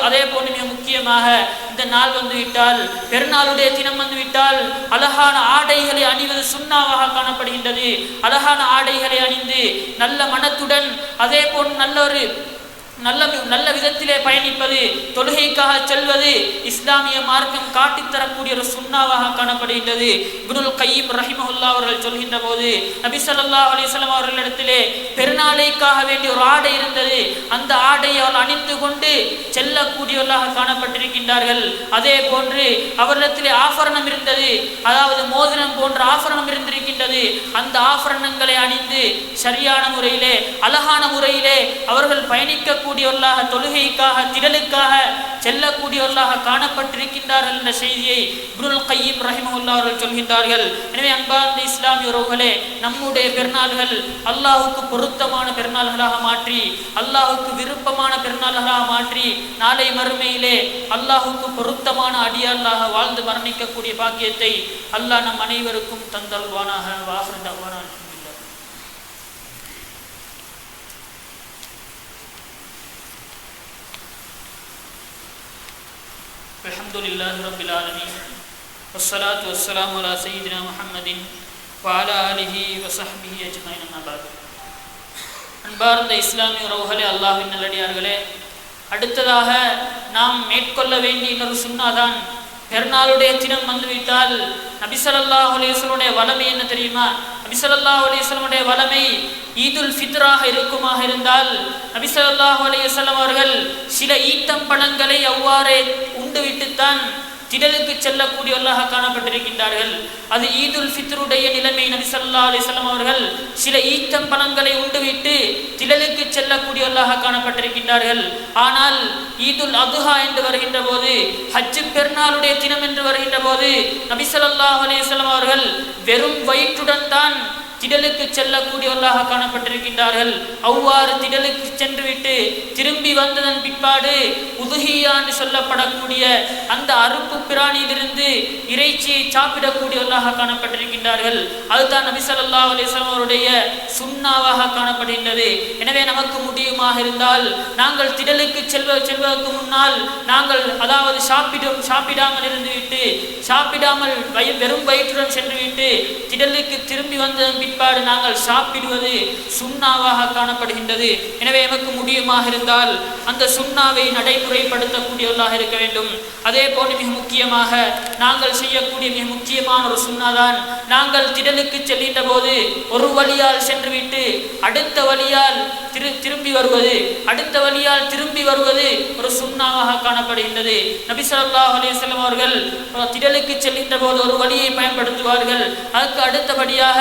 அதே போன்று மிக முக்கியமாக இந்த நாள் வந்துவிட்டால் பெருநாளுடைய தினம் வந்துவிட்டால் அழகான ஆடைகளை அணிவது சுன்னாவாக காணப்படுகின்றது. அழகான ஆடைகளை அணிந்து நல்ல மனத்துடன் அதே போன்று நல்ல விதத்திலே பயணிப்பது, தொழுகைக்காக செல்வது இஸ்லாமிய மார்க்கம் காட்டித்தரக்கூடிய ஒரு சுன்னாவாக காணப்படுகின்றது. இப்னுல் கய்யிம் ரஹிமஹுல்லாஹ் அவர்கள் சொல்கின்ற போது நபி ஸல்லல்லாஹு அலைஹி வஸல்லம் அவர்களிடத்திலே பெருநாளைக்காக வேண்டிய ஒரு ஆடை இருந்தது. அந்த ஆடையை அவர்கள் அணிந்து கொண்டு செல்லக்கூடியவர்களாக காணப்பட்டிருக்கின்றார்கள். அதே போன்று அவர்களிடத்திலே ஆபரணம் இருந்தது, அதாவது மோதிரம் போன்ற ஆபரணம் இருந்திருக்கின்றது. அந்த ஆபரணங்களை அணிந்து சரியான முறையிலே அழகான முறையிலே அவர்கள் பயணிக்க கூடியவர்களாக தொழுகைக்காக திடலுக்காக செல்லக்கூடியவர்களாக காணப்பட்டிருக்கின்றார்கள் என்ற செய்தியை இப்னுல் கய்யிம் ரஹிமஹுல்லாஹ் அவர்கள் சொல்கின்றார்கள். எனவே அன்பார்ந்த இஸ்லாமிய உறவுகளே, நம்முடைய பெருநாள்கள் அல்லாஹ்வுக்கு பொருத்தமான பெருநாள்களாக மாற்றி அல்லாஹ்வுக்கு விருப்பமான பெருநாள்களாக மாற்றி நாளை மறுமையிலே அல்லாஹ்வுக்கு பொருத்தமான அடியார்களாக வாழ்ந்து மரணிக்கக்கூடிய பாக்கியத்தை அல்லாஹ் நம் அனைவருக்கும் தந்தல்வானாக. வாஹிரு தஅவானா அல்ஹம்துலில்லாஹி ரப்பில் ஆலமீன் வஸ்ஸலாத்து வஸ்ஸலாமு அலா சய்யிதினா முஹம்மதின் வ அலா ஆலிஹி வ ஸஹ்பிஹி அஜ்மஈன். அம்மா பஅத். அன்பார்ந்த இஸ்லாமிய உறவுகளே, அல்லாஹ்வின் நல்லடியார்களே, அடுத்ததாக நாம் மேற்கொள்ள வேண்டிய இன்னொரு சுன்னாதான் பெருநாளுடைய தினம் வந்துவிட்டால் நபி ஸல்லல்லாஹு அலைஹி வஸல்லம் வளமை என்ன தெரியுமா? நபி ஸல்லல்லாஹு அலைஹி வஸல்லம் வளமை ஈதுல் ஃபித்ராக இருக்குமாக இருந்தால் நபி ஸல்லல்லாஹு அலைஹி வஸல்லம் அவர்கள் சில ஈத்தம் பழங்களை அவ்வாறே உண்டுவிட்டுத்தான் திடலுக்கு செல்லக்கூடியவர்களாக காணப்பட்டிருக்கின்றார்கள். அது ஈதுல் ஃபித்ருடைய நிலைமை. நபி ஸல்லல்லாஹு அலைஹி வஸல்லம் அவர்கள் சில ஈத்தம் பழங்களை உண்டுவிட்டு திடலுக்கு செல்லக்கூடியவர்களாக காணப்பட்டிருக்கின்றார்கள். ஆனால் ஈதுல் அதுஹா என்று வருகின்ற போது, ஹஜ் பெருநாளுடைய தினம் என்று வருகின்ற போது நபி ஸல்லல்லாஹு அலைஹி வஸல்லம் அவர்கள் வெறும் வயிற்றுடன் தான் திடலுக்கு செல்லக்கூடியவர்களாக காணப்பட்டிருக்கின்றார்கள். அவ்வாறு திடலுக்கு சென்றுவிட்டு திரும்பி வந்ததன் பிற்பாடு உதுஹியா என்று சொல்லப்படக்கூடிய அந்த அறுப்பு பிராணியிலிருந்து இறைச்சியை சாப்பிடக்கூடியவர்களாக காணப்பட்டிருக்கின்றார்கள். அதுதான் நபி ஸல்லல்லாஹு அலைஹி வஸல்லம் அவருடைய சுன்னாவாக காணப்படுகின்றது. எனவே நமக்கு முடியுமாக இருந்தால் நாங்கள் திடலுக்கு செல்வதற்கு முன்னால் நாங்கள் அதாவது சாப்பிடாமல் இருந்துவிட்டு வெறும் வயிற்றுடன் சென்றுவிட்டு திடலுக்கு திரும்பி வந்ததன் பிற்பாடு நாங்கள் சாப்பிடுவது சுன்னாவாக காணப்படுகின்றது. எனவே எமக்கு முடியுமாக இருந்தால் அந்த சுன்னாவை நடைமுறைப்படுத்தக்கூடியவர்களாக இருக்க வேண்டும். அதே போன்று மிக முக்கியமாக நாங்கள் செய்யக்கூடிய மிக முக்கியமான ஒரு சுன்னாதான், நாங்கள் திடலுக்கு செல்கின்ற போது ஒரு வழியால் சென்றுவிட்டு அடுத்த வழியால் திரும்பி வருவது ஒரு சுன்னாவாக காணப்படுகின்றது. நபி ஸல்லல்லாஹு அலைஹி வஸல்லம் அவர்கள் திடலுக்கு செல்கின்ற போது ஒரு வழியை பயன்படுத்துவார்கள். அதற்கு அடுத்தபடியாக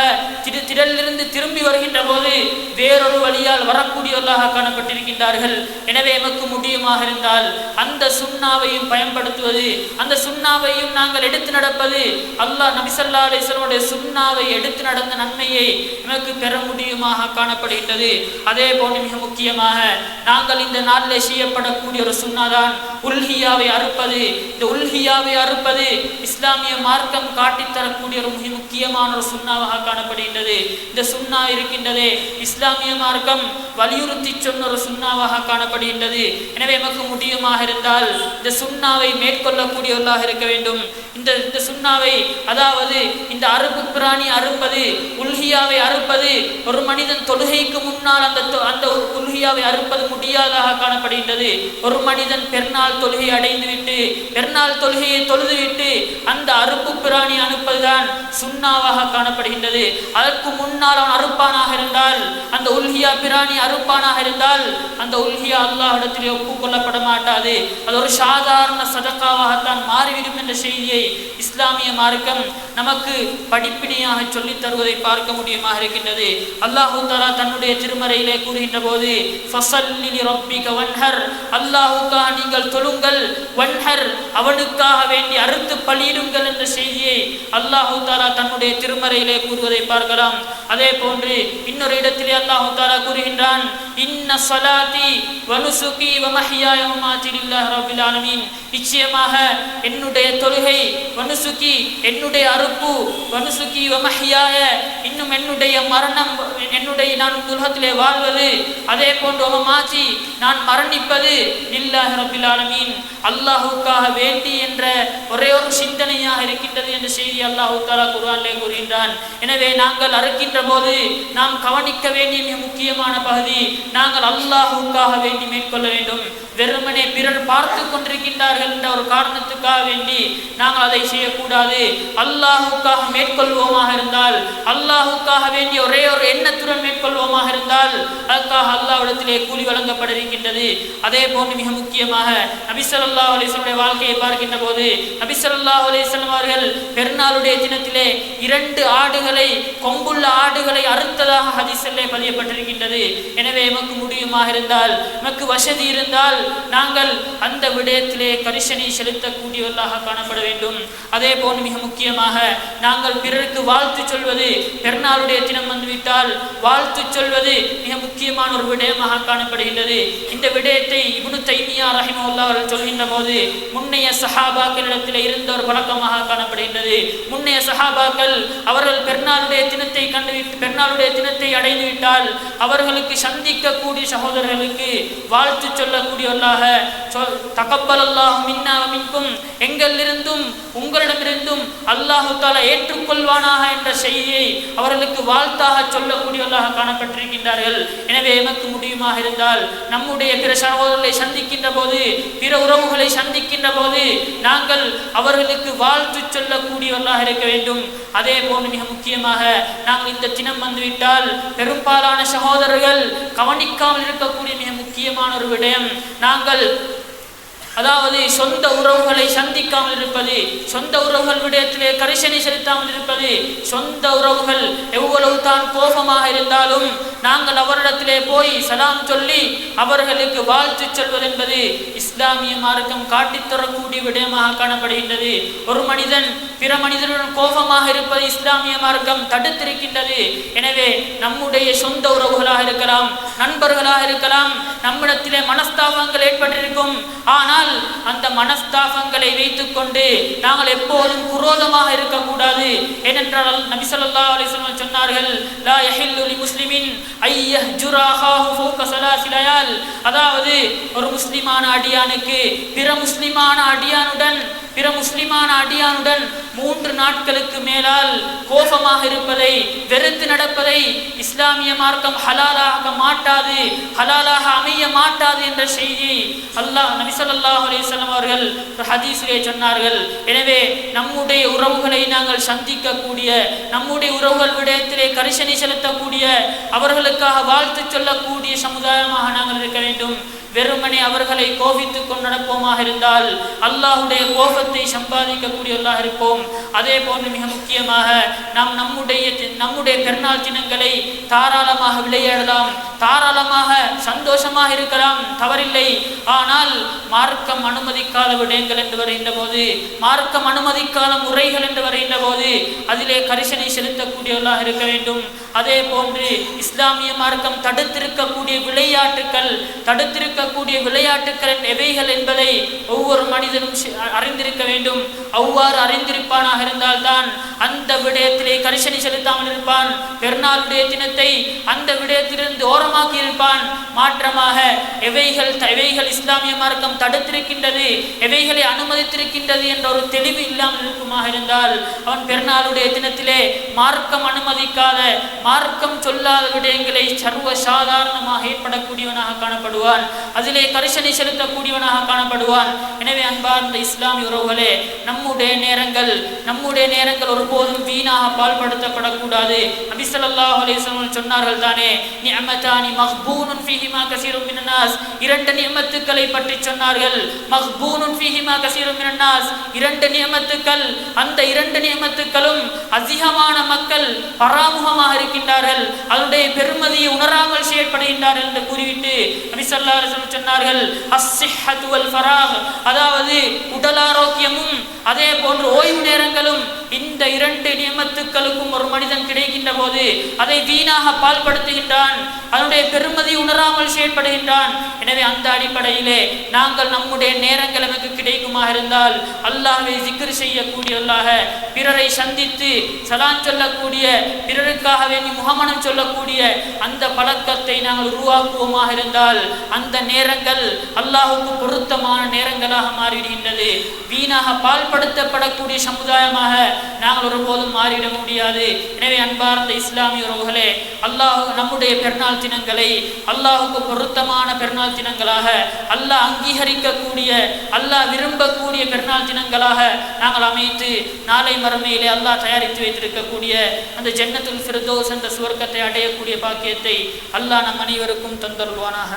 பிறலிருந்து திரும்பி வருகின்ற போது வேறொரு வழியால் வரக்கூடியவர்களாக காணப்பட்டிருக்கின்றார்கள். எனவே எமக்கு முடியுமாக இருந்தால் அந்த சுன்னாவையும் பயன்படுத்துவது, அந்த சுன்னாவையும் நாங்கள் எடுத்து நடப்பது, அல்லாஹ் நபி ஸல்லல்லாஹு அலைஹி வஸல்லம் சுன்னாவை எடுத்து நடந்த நன்மையை எமக்கு பெற முடியுமாக காணப்படுகின்றது. அதே போன்று மிக முக்கியமாக நாங்கள் இந்த நாளில் செய்யப்படக்கூடிய ஒரு சுன்னாதான் உல்ஹியாவை அறுப்பது. இந்த உல்ஹியாவை அறுப்பது இஸ்லாமிய மார்க்கம் காட்டித்தரக்கூடிய ஒரு மிக முக்கியமான ஒரு சுன்னாவாக காணப்படுகின்றது. இந்த சுன்னா இருக்கின்றதே இஸ்லாமிய மார்க்கம் வலியுறுத்தி சொன்ன ஒரு சுன்னாவாக காணப்படுகின்றது. எனவே எமக்கு முடியுமாக இருந்தால் இந்த சுன்னாவை மேற்கொள்ளக்கூடியவர்களாக இருக்க வேண்டும். இந்த சுன்னாவை, அதாவது இந்த அறுப்பு பிராணி அறுப்பது, உல்ஹியாவை அறுப்பது, ஒரு மனிதன் தொழுகைக்கு முன்னால் அந்த உல்ஹியாவை அறுப்பது முடியாதாக காணப்படுகின்றது. ஒரு மனிதன் பெருநாள் தொழுகை அடைந்துவிட்டு பெருநாள் தொழுகையை தொழுதுவிட்டு அந்த அறுப்பு பிராணி அனுப்பதுதான் சுன்னாவாக காணப்படுகின்றது. அதற்கு முன்னால் அவன் அறுப்பானாக இருந்தால், அந்த உல்ஹியா பிராணி அறுப்பானாக இருந்தால் அந்த உல்ஹியா அல்லாஹ்விடத்தில் ஒப்புக்கொள்ளப்பட மாட்டாது. அது ஒரு சாதாரண சதக்காவாகத்தான் மாறிவிடும் என்ற செய்தியை இஸ்லாமிய மார்க்கம் நமக்கு படிப்பினையாக சொல்லித் தருவதை பார்க்க முடியுமாக இருக்கின்றது. அல்லாஹு தஆலா தன்னுடைய திருமறையிலே கூறுகின்ற போது ஃபஸல்லி லிரப்பிக வன்ஹர், அல்லாஹ்வுக்காக நீங்கள் தொழுங்கள், வன்ஹர் அவனுக்காக வேண்டி அறுத்து பலியிடுங்கள் என்ற செய்தியை அல்லாஹு தஆலா தன்னுடைய திருமறையிலே கூறுவதை பார்க்கலாம். அதே போன்று இன்னொரு இடத்திலே அல்லாஹு தஆலா கூறுகின்றான், இன்ன ஸலாத்தி வ நுசுகி வ மஹ்யாய வ மமாத்தி லில்லாஹி ரப்பில் ஆலமீன், நிச்சயமாக என்னுடைய தொழுகை, வனுசுகி என்னுடைய அறுப்பு, வனுசுகி வ மஹ்யாய இன்னும் என்னுடைய மரணம், என்னுடைய நான் உலகத்திலே வாழ்வது, அதே போன்று வ மமாத்தி நான் மரணிப்பது லில்லாஹி ரப்பில் ஆலமீன் அல்லாஹ்வுக்காக வேண்டி என்ற ஒரே ஒரு சிந்தனையாக இருக்கின்றது என்ற செய்தி அல்லாஹ் தஆலா குர்ஆனிலே கூறுகின்றான். எனவே நாங்கள் அறுக்கின்ற போது நாம் கவனிக்க வேண்டிய மிக முக்கியமான பகுதி, நாங்கள் அல்லாஹ்வுக்காக வேண்டி மேற்கொள்ள வேண்டும். வெறுமனே பிறர் பார்த்து கொண்டிருக்கின்றார்கள் என்ற ஒரு காரணத்துக்காக வேண்டி நாங்கள் அதை செய்யக்கூடாது. அல்லாஹ்வுக்காக மேற்கொள்வோமாக இருந்தால், அல்லாஹ்வுக்காக வேண்டிய ஒரே ஒரு எண்ணத்துடன் மேற்கொள்வோமாக இருந்தால் அதற்காக அல்லாஹ்விடத்திலே கூலி வழங்கப்பட இருக்கின்றது. அதே போன்று மிக முக்கியமாக நபி ஸல்லல்லாஹு அலைஹி வஸல்லம் வாழ்க்கையை பார்க்கின்ற போது நபி ஸல்லல்லாஹு அலைஹி வஸல்லம் அவர்கள் பெருநாளுடைய தினத்திலே 2 ஆடுகளை, கொம்புள்ள ஆடுகளை அறுத்ததாக ஹதீஸிலே பதியப்பட்டிருக்கின்றது. எனவே எமக்கு முடியுமாக இருந்தால், எமக்கு வசதி இருந்தால் நாங்கள் அந்த விடயத்திலே கரிசனை செலுத்தக்கூடியவர்களாக காணப்பட வேண்டும். அதே போன்று மிக முக்கியமாக நாங்கள் பிறருக்கு வாழ்த்து சொல்வது, பெருநாளுடைய தினம் வந்துவிட்டால் வாழ்த்து சொல்வது மிக முக்கியமான ஒரு விடயமாக காணப்படுகின்றது. இந்த விடயத்தை இப்னு தைமியா ரஹிமஹுல்லாஹ் அவர்கள் சொல்கின்ற போது முன்னைய சஹாபாக்களிடத்தில் இருந்த ஒரு பழக்கமாக காணப்படுகின்றது. முன்னைய சஹாபாக்கள் அவர்கள் பெருநாளுடைய தினத்தை கண்டுவிட்டு, பெருநாளுடைய தினத்தை அடைந்துவிட்டால் அவர்களுக்கு சந்திக்கக்கூடிய சகோதரர்களுக்கு வாழ்த்து சொல்லக்கூடியவர்களாக தகப்பலல்லாஹு மின்னா வ மின்கும், எங்களிலிருந்தும் உங்களிடமிருந்தும் அல்லாஹு தஆலா ஏற்றுக்கொள்வானாக என்ற செய்தியை அவர்களுக்கு வாழ்த்தாக சொல்லக்கூடியவர்களாக காணப்பட்டிருக்கின்றார்கள். எனவே எமக்கு முடியுமாக இருந்தால் நம்முடைய பிற சகோதரர்களை சந்திக்கின்ற போது, பிற உறவுகளை சந்திக்கின்ற போது நாங்கள் அவர்களுக்கு வாழ்த்து சொல்லக்கூடியவர்களாக இருக்க வேண்டும். அதே போன்று மிக முக்கியமாக நாங்கள் இந்த தினம் வந்துவிட்டால் பெரும்பாலான சகோதரர்கள் கவனிக்காமல் இருக்கக்கூடிய மிக முக்கியமான ஒரு விடயம், நாங்கள் அதாவது சொந்த உறவுகளை சந்திக்காமல் இருப்பது, சொந்த உறவுகள் விடயத்திலே கரிசனை செலுத்தாமல் இருப்பது. சொந்த உறவுகள் எவ்வளவு தான் கோபமாக இருந்தாலும் நாங்கள் அவரிடத்திலே போய் சலாம் சொல்லி அவர்களுக்கு வாழ்த்து சொல்வது என்பது இஸ்லாமிய மார்க்கம் காட்டித்தரக்கூடிய விடயமாக காணப்படுகின்றது. ஒரு மனிதன் பிற மனிதனுடன் கோபமாக இருப்பது இஸ்லாமிய மார்க்கம் தடுத்திருக்கின்றது. எனவே நம்முடைய சொந்த உறவுகளாக இருக்கலாம், நண்பர்களாக இருக்கலாம், நம்மிடத்திலே மனஸ்தாபங்கள் ஏற்பட்டிருக்கும். ஆனால் அந்த மனஸ்தாபங்களை வைத்துக் கொண்டு நாங்கள் எப்போதும் குரோதமாக இருக்கக்கூடாது. ஏனென்றால் நபி ஸல்லல்லாஹு அலைஹி வஸல்லம் சொன்னார்கள், லா யஹில்லு லிமுஸ்லிமின் ஐயஹ்ஜுர அஹாஹு ஃபௌக ஸலாஸி லயால், அதாவது ஒரு முஸ்லிமான அடியானுக்கு பிற முஸ்லிமான அடியானுடன் 3 நாட்களுக்கு மேலால் கோபமாக இருப்பதை, வெறுத்து நடப்பதை இஸ்லாமிய மார்க்கம் ஹலாலாக மாட்டாது, ஹலாலாக அமைய மாட்டாது என்ற செய்தி நபி ஸல்லல்லாஹு அலைஹி வஸல்லம் அவர்கள் ஹதீஸிலே சொன்னார்கள். எனவே நம்முடைய உறவுகளை நாங்கள் சந்திக்கக்கூடிய, நம்முடைய உறவுகள் விடயத்திலே கரிசனை செலுத்தக்கூடிய, அவர்களுக்காக வாழ்த்து சொல்லக்கூடிய சமுதாயமாக நாங்கள் இருக்க வேண்டும். வெறுமனே அவர்களை கோபித்துக் கொண்டு நடப்போமாக இருந்தால் அல்லாஹுடைய கோபத்தை சம்பாதிக்கக்கூடியவர்களாக இருப்போம். அதே போன்று மிக முக்கியமாக நாம் நம்முடைய பெருநாள் தினங்களை தாராளமாக விளையாடலாம், தாராளமாக சந்தோஷமாக இருக்கலாம், தவறில்லை. ஆனால் மார்க்கம் அனுமதிக்காத விடயங்கள் என்று வருகின்ற போது, மார்க்கம் அனுமதிக்காத முறைகள் என்று வருகின்ற போது அதிலே கரிசனை செலுத்தக்கூடியவர்களாக இருக்க வேண்டும். அதே போன்று இஸ்லாமிய மார்க்கம் தடுத்திருக்கக்கூடிய விளையாட்டுக்கள் எவைகள் என்பதை ஒவ்வொரு மனிதனும் அறிந்திருக்க வேண்டும். அவ்வாறு அறிந்திருப்பானாக இருந்தால்தான் அந்த விடயத்திலே கரிசனை செலுத்தாமல் இருப்பான். பெருநாளுடைய தினத்தை அந்த விடயத்திலிருந்து ஓரமாக்கி இருப்பான். மாற்றமாக எவைகள் இஸ்லாமிய மார்க்கம் தடுத்திருக்கின்றது, எவைகளை அனுமதித்திருக்கின்றது என்ற ஒரு தெளிவு இல்லாமல் இருக்குமாக இருந்தால் அவன் பெருநாளுடைய தினத்திலே மார்க்கம் அனுமதிக்காத, மார்க்கம் சொல்லாத விடயங்களை சர்வ சாதாரணமாக ஏற்படக்கூடியவனாக காணப்படுவான். அதிலே கரிசனை செலுத்தக்கூடியவனாக காணப்படுவான். எனவே அன்பார்ந்த இஸ்லாமிய உறவுகளே, நம்முடைய நேரங்கள் ஒருபோதும் வீணாக பால்படுத்தப்படக்கூடாது. நபி ஸல்லல்லாஹு அலைஹி வஸல்லம் சொன்னார்கள் தானே, நிஅமதானி மக்பூனுன் ஃபீஹிமா கஸீரும் மினன் நாஸ். இரண்டு நிஅமத்துக்களை பற்றி சொன்னார்கள். மக்பூனுன் ஃபீஹிமா கஸீரும் மினன் நாஸ், இரண்டு நிஅமத்துக்கள், அந்த இரண்டு நிஅமத்துக்களும் அதிகமான மக்கள் பராமுகமாக இருக்கின்றார்கள், அதனுடைய பெருமதியை உணராமல் செயற்படுகின்றார்கள் என்று கூறிவிட்டு நபி ஸல்லல்லாஹு அலைஹி வஸல்லம் சொன்னார்கள், அஸ்ஸிஹ்ஹத்து வல் ஃபராக், அதாவது உடல் ஆரோக்கியமும் அதே போன்று ஓய்வு நேரங்களும். இந்த இரண்டு நியமத்துக்களுக்கும் ஒரு மனிதன் கிடைக்கின்ற போது அதை வீணாக பால்படுத்துகின்றான், அதனுடைய பெருமதி உணராமல் செயற்படுகின்றான். எனவே அந்த அடிப்படையிலே நாங்கள் நம்முடைய நேரங்கள் நமக்கு கிடைக்குமாக இருந்தால் அல்லாஹ்வை zikr செய்யக்கூடியவர்களாக, பிறரை சந்தித்து சலான் சொல்லக்கூடிய, பிறருக்காக வேண்டி முகமனம் சொல்லக்கூடிய அந்த பழக்கத்தை நாங்கள் உருவாக்குவோமாக இருந்தால் அந்த நேரங்கள் அல்லாஹ்வுக்கு பொருத்தமான நேரங்களாக மாறிவிடுகின்றது. வீணாக பால்படுத்தப்படக்கூடிய சமுதாயமாக நாங்கள் ஒருபோதும் மாறிட முடியாது. எனவே அன்பார்ந்த இஸ்லாமிய உறவுகளே, நம்முடைய பெருநாள் தினங்களை அல்லாஹுக்கு பொருத்தமான பெருநாள் தினங்களாக, அல்லாஹ் அங்கீகரிக்கக்கூடிய, அல்லாஹ் விரும்பக்கூடிய பெருநாள் தினங்களாக நாங்கள் அமைத்து நாளை மறுமையிலே அல்லாஹ் தயாரித்து வைத்திருக்கக்கூடிய அந்த ஜன்னத்துல் ஃபிர்தௌஸ் என்ற சுவர்க்கத்தை அடையக்கூடிய பாக்கியத்தை அல்லாஹ் நம் அனைவருக்கும் தந்தருள்வானாக.